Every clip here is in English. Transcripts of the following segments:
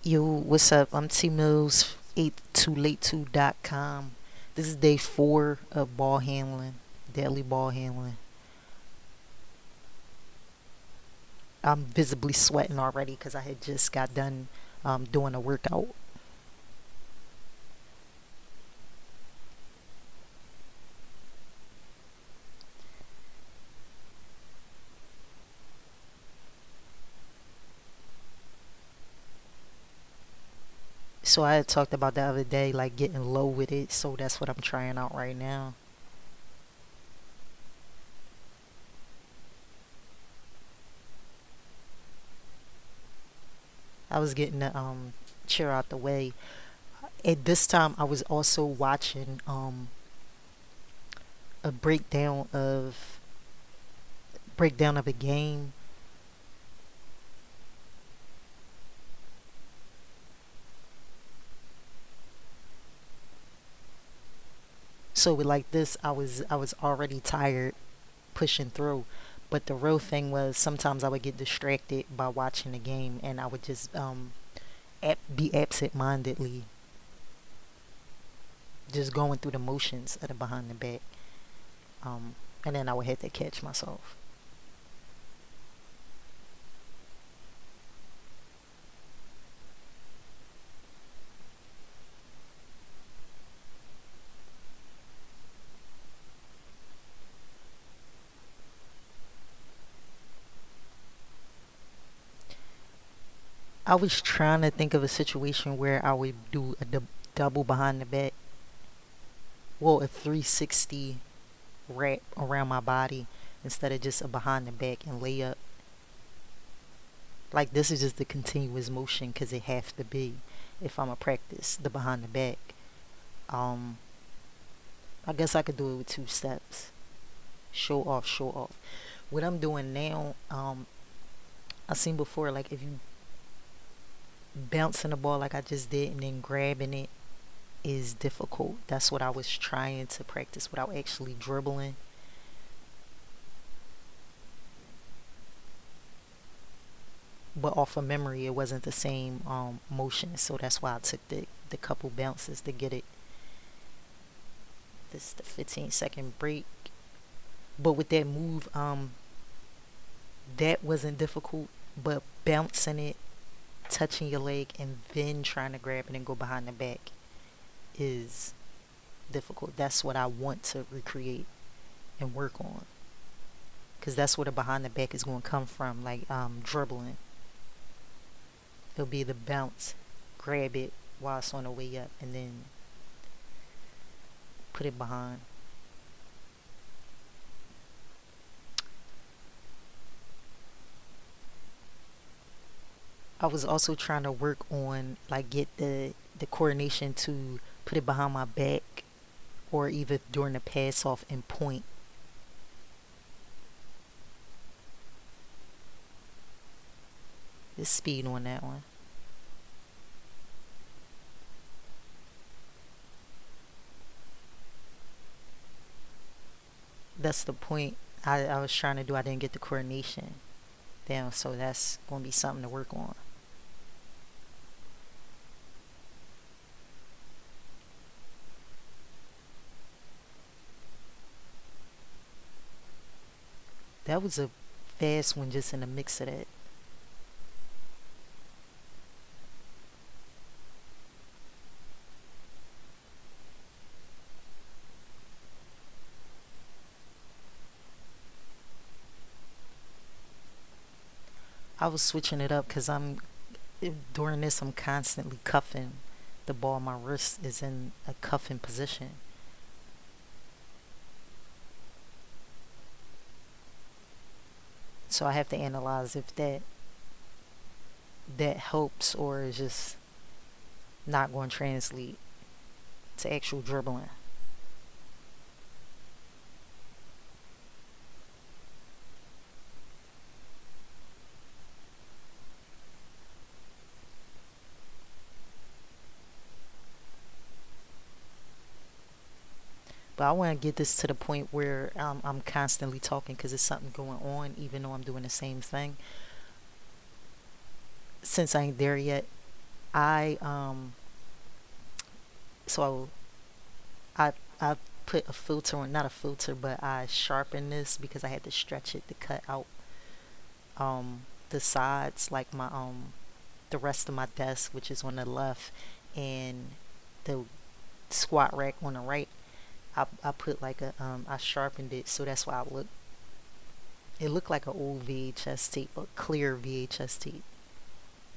Yo, what's up? I'm T Mills, 82late2.com. This is day 4 of ball handling, daily ball handling. I'm visibly sweating already because I had just got done doing a workout. So I had talked about the other day, like getting low with it. So that's what I'm trying out right now. I was getting the chair out the way. At this time, I was also watching a breakdown of a game. So with like this, I was already tired pushing through. But the real thing was sometimes I would get distracted by watching the game, and I would just be absent-mindedly just going through the motions of the behind the back, and then I would have to catch myself. I was trying to think of a situation where I would do a double behind the back, well, a 360 wrap around my body instead of just a behind the back and lay up. Like this is just the continuous motion because it have to be if I'm a practice the behind the back. Um, I guess I could do it with 2 steps. Show off, show off. What I'm doing now, I seen before, like if you bouncing the ball like I just did and then grabbing it is difficult. That's what I was trying to practice without actually dribbling. But off of memory, it wasn't the same motion, so that's why I took the couple bounces to get it. This is the 15-second break. But with that move, that wasn't difficult. But bouncing it, touching your leg, and then trying to grab it and go behind the back is difficult. That's what I want to recreate and work on. Because that's where the behind the back is going to come from, like dribbling. It'll be the bounce, grab it while it's on the way up, and then put it behind. I was also trying to work on like get the coordination to put it behind my back or either during the pass off and point. The speed on that one. That's the point I was trying to do. I didn't get the coordination down, so that's going to be something to work on. That was a fast one just in the mix of that. I was switching it up because during this I'm constantly cuffing the ball. My wrist is in a cuffing position. So I have to analyze if that helps or is just not going to translate to actual dribbling. But I want to get this to the point where I'm constantly talking because there's something going on, even though I'm doing the same thing. Since I ain't there yet, I so I put a filter on, not a filter, but I sharpened this because I had to stretch it to cut out the sides, like my the rest of my desk, which is on the left, and the squat rack on the right. I put like a I sharpened it, so that's why it looked like an old VHS tape, a clear VHS tape.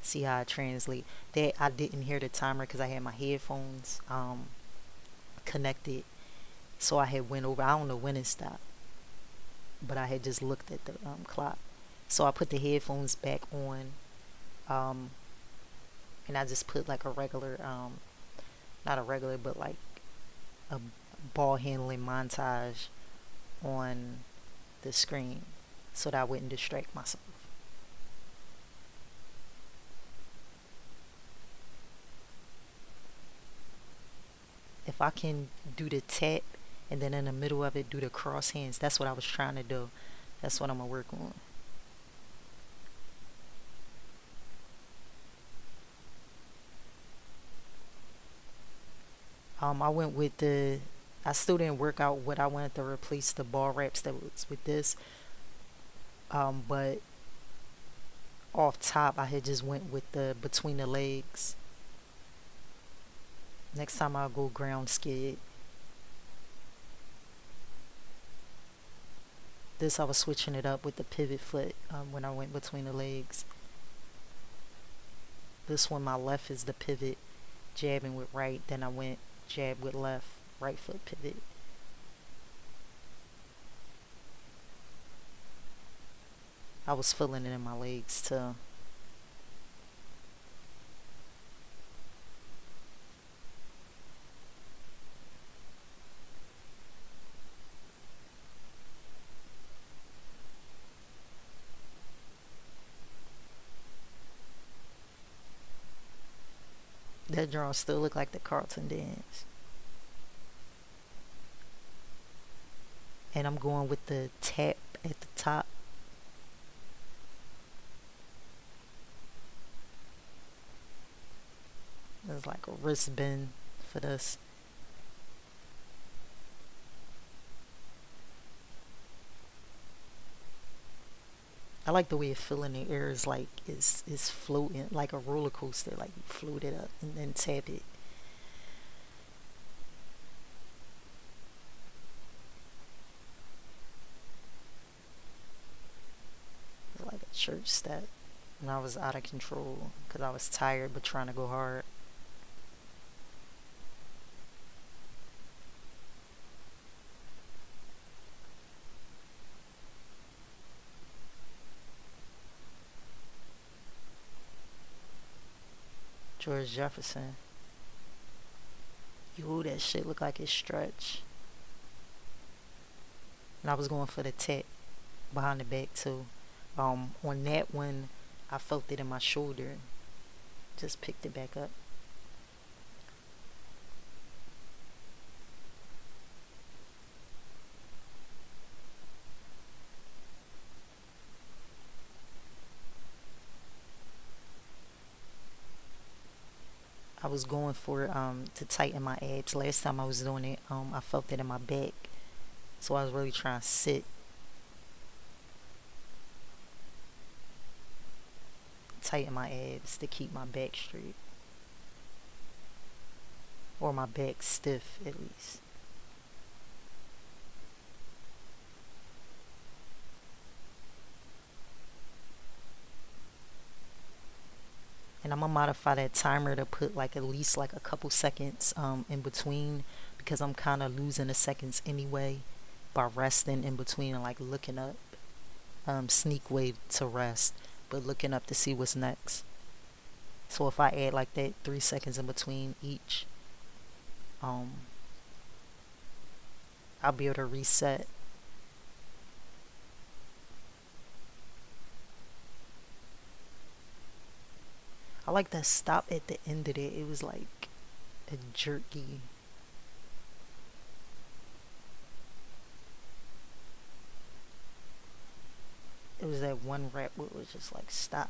See how I translate that? I didn't hear the timer because I had my headphones connected, so I had went over. I don't know when it stopped, but I had just looked at the clock. So I put the headphones back on, um, and I just put like a regular, not a regular, but like a ball handling montage on the screen, so that I wouldn't distract myself. If I can do the tap and then in the middle of it do the cross hands, that's what I was trying to do. That's what I'm gonna work on. I went with the. I still didn't work out what I wanted to replace the ball wraps that was with this. But off top, I had just went with the between the legs. Next time I'll go ground skid. This I was switching it up with the pivot foot when I went between the legs. This one, my left is the pivot, jabbing with right. Then I went jab with left, right foot pivot. I was feeling it in my legs too. That drawing still look like the Carlton dance. And I'm going with the tap at the top. There's like a wrist bend for this. I like the way it feel in the air is like is floating like a roller coaster, like you float it up and then tap it. Like a church step. And I was out of control because I was tired but trying to go hard. George Jefferson. Yo, that shit look like it stretch. And I was going for the tap behind the back too. On that one, I felt it in my shoulder. Just picked it back up. I was going for to tighten my abs. Last time I was doing it, I felt it in my back. So I was really trying to sit, tighten my abs to keep my back straight. Or my back stiff at least. And I'm gonna modify that timer to put like at least like a couple seconds in between because I'm kind of losing the seconds anyway by resting in between and like looking up. Sneak way to rest, but looking up to see what's next. So if I add like that 3 seconds in between each, um, I'll be able to reset. I like that stop at the end of it. It was like a jerky. It was that one rap where it was just like stop.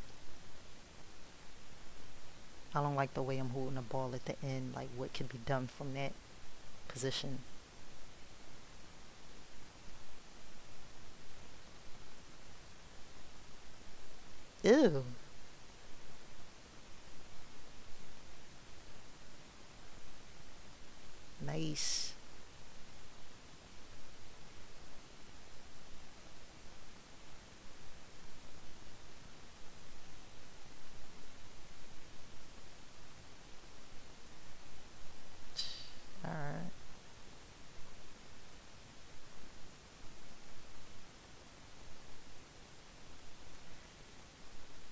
I don't like the way I'm holding the ball at the end. Like what can be done from that position. Ew. Nice. All right.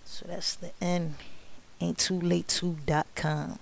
So that's the end. Ain't too late to.com.